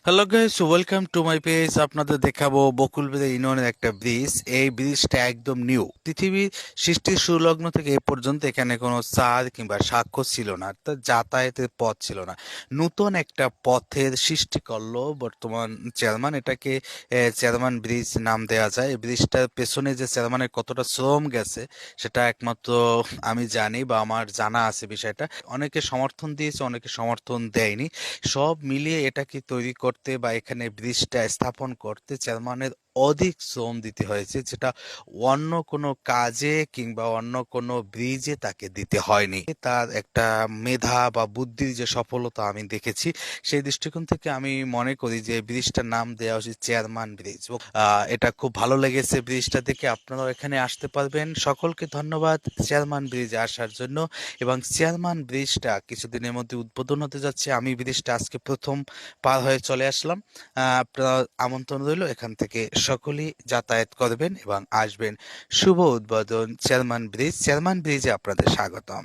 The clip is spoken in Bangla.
Hello guys, welcome to my page. আপনাদের দেখাবো বকুলবেড়া ইউনিয়নের একটা ব্রিজ। এই ব্রিজটা একদম নিউ। পৃথিবীর সৃষ্টির সুলগ্ন থেকে এ পর্যন্ত এখানে কোনো চার কিংবা সাক্ষ্য ছিল না, অর্থাৎ যাতায়াতের পথ ছিল না। নতুন একটা পথের সৃষ্টি করলো বর্তমান চেয়ারম্যান। এটাকে চেয়ারম্যান ব্রিজ নাম দেওয়া যায়। এই ব্রিজটার পেছনে যে চেয়ারম্যানের কতটা শ্রম গেছে সেটা একমাত্র আমি জানি, বা আমার জানা আছে বিষয়টা। অনেকে সমর্থন দিয়েছে, অনেকে সমর্থন দেয়নি। সব মিলিয়ে এটাকে তৈরি করতে বা এখানে ব্রিজটা স্থাপন করতে চেয়ারম্যানের অধিক শ্রম দিতে হয়েছে, যেটা অন্য কোনো কাজে কিংবা অন্য কোনো ব্রিজে তাকে দিতে হয়নি। তার একটা মেধা বা বুদ্ধির যে সফলতা আমি দেখেছি, সেই দৃষ্টিকোণ থেকে আমি মনে করি যে ব্রিজটার নাম দেওয়া উচিত চেয়ারম্যান ব্রিজ। এটা খুব ভালো লেগেছে ব্রিজটা দেখে। আপনারাও এখানে আসতে পারবেন। সকলকে ধন্যবাদ চেয়ারম্যান ব্রিজে আসার জন্য। এবং চেয়ারম্যান ব্রিজটা কিছুদিনের মধ্যে উদ্বোধন হতে যাচ্ছে। আমি ব্রিজটা আজকে প্রথম পার হয়ে চলে আসলাম। আপনার আমন্ত্রণ রইল, এখান থেকে সকলেই যাতায়াত করবেন এবং আসবেন। শুভ উদ্বোধন চেয়ারম্যান ব্রিজ। চেয়ারম্যান ব্রিজে আপনাদের স্বাগতম।